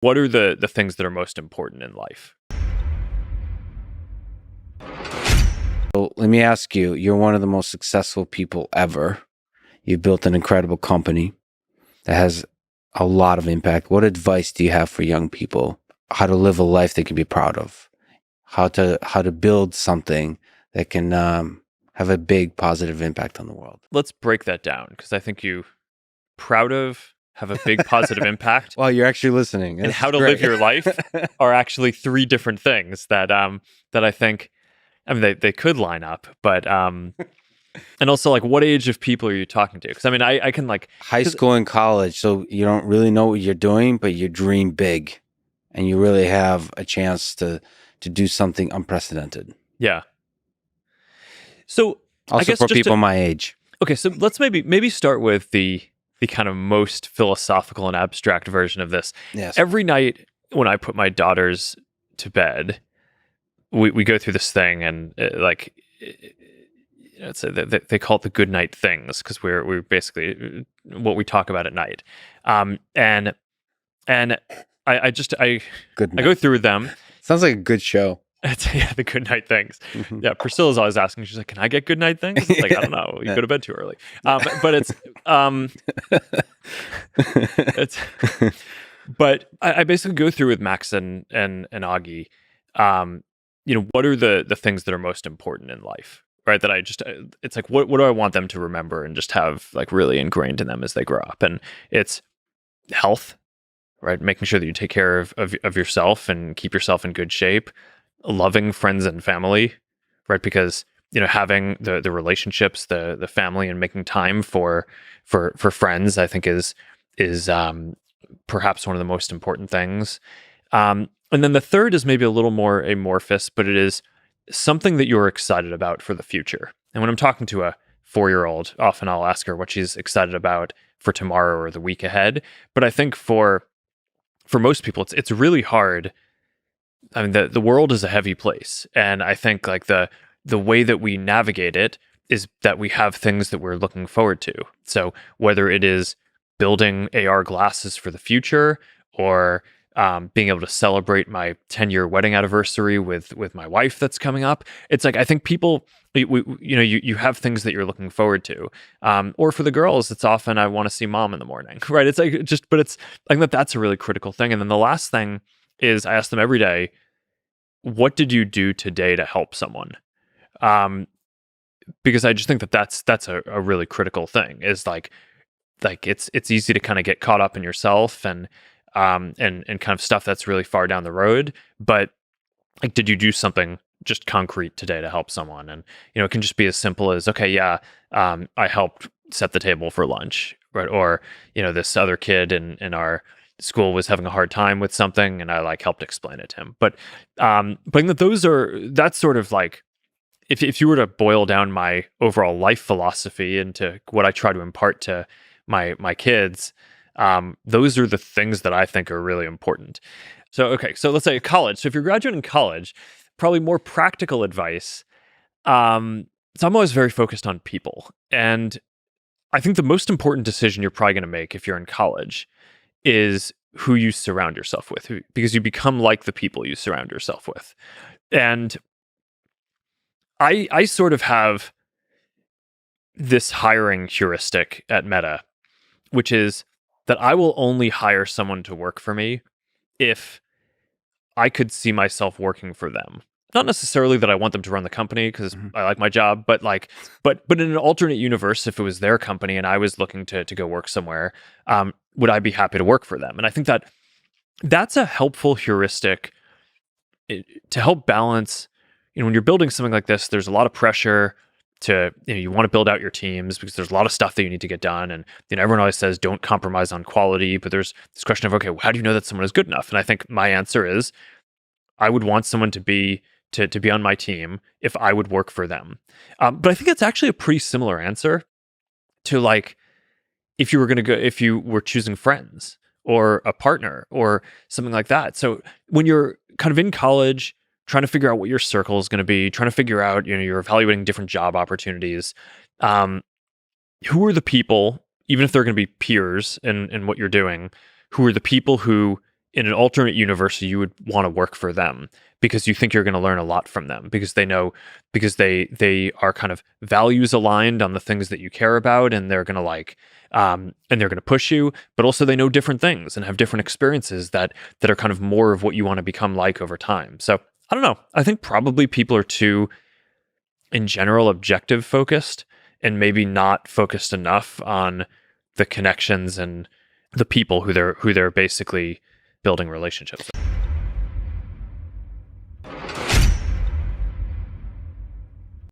What are the things that are most important in life? So let me ask you, you're one of the most successful people ever. You've built an incredible company that has a lot of impact. What advice do you have for young people? How to live a life they can be proud of? How to build something that can have a big positive impact on the world? Let's break that down because I think you proud of have a big positive impact, Well, you're actually listening. and This how is to great. live your life are actually three different things that I think. I mean, they could line up, but and also like, what age of people are you talking to? Because I mean, I can like High 'cause- school and college, so you don't really know what you're doing, but you dream big, and you really have a chance to do something unprecedented. yeah. So I Also guess for just people my age. okay, so let's maybe start with the kind of most philosophical and abstract version of this. Yes. Every night when I put my daughters to bed, we go through this thing, and it's they call it the good night things because we're basically what we talk about at night. And I Good I go night. through them. Sounds like a good show. It's, yeah, the good night things. Mhm. Yeah, Priscilla's always asking. She's like, "Can I get good night things?" It's like, I don't know. You Yeah. go to bed too early. But it's but I basically go through with Max and Augie. What are the things that are most important in life, right? That I just it's like what do I want them to remember and just have like really ingrained in them as they grow up? And it's health, right? Making sure that you take care of yourself and keep yourself in good shape. Loving friends and family, right? Because having the relationships, the family, and making time for friends, I think is perhaps one of the most important things. And then the third is maybe a little more amorphous, but it is something that you're excited about for the future. And when I'm talking to a 4-year-old, often I'll ask her what she's excited about for tomorrow or the week ahead. But I think for most people, it's really hard. I mean, the world is a heavy place, and I think like the way that we navigate it is that we have things that we're looking forward to. So whether it is building AR glasses for the future, or being able to celebrate my 10-year wedding anniversary with my wife that's coming up, it's like I think people, you have things that you're looking forward to. Or for the girls, it's often I want to see mom in the morning, right? It's like but it's I think that's a really critical thing. And then the last thing is I ask them every day, what did you do today to help someone? Because I just think that's a really critical thing, is like it's easy to kind of get caught up in yourself and kind of stuff that's really far down the road. But like, did you do something just concrete today to help someone? And it can just be as simple as, okay, yeah, I helped set the table for lunch, right? Or this other kid in our school was having a hard time with something, and I like helped explain it to him. But I think that's sort of like, if you were to boil down my overall life philosophy into what I try to impart to my kids, those are the things that I think are really important. So okay, so let's say college. So if you're graduating college, probably more practical advice. So I'm always very focused on people, and I think the most important decision you're probably going to make if you're in college is who you surround yourself with, because you become like the people you surround yourself with. And I sort of have this hiring heuristic at Meta, which is that I will only hire someone to work for me if I could see myself working for them. Not necessarily that I want them to run the company, because I like my job, but in an alternate universe, if it was their company and I was looking to go work somewhere, would I be happy to work for them? And I think that's a helpful heuristic to help balance. When you're building something like this, there's a lot of pressure to, you want to build out your teams because there's a lot of stuff that you need to get done. And, everyone always says, don't compromise on quality, but there's this question of, okay, well, how do you know that someone is good enough? And I think my answer is I would want someone to be on my team if I would work for them. But I think that's actually a pretty similar answer to like, if you were choosing friends or a partner or something like that. So when you're kind of in college, trying to figure out what your circle is going to be, trying to figure out, you're evaluating different job opportunities. Who are the people, even if they're going to be peers in what you're doing, who are the people who in an alternate universe, you would want to work for them because you think you're going to learn a lot from them because they are kind of values aligned on the things that you care about, and they're going to and they're going to push you, but also they know different things and have different experiences that are kind of more of what you want to become like over time. So I don't know. I think probably people are too, in general, objective focused and maybe not focused enough on the connections and the people who they're basically building relationships with.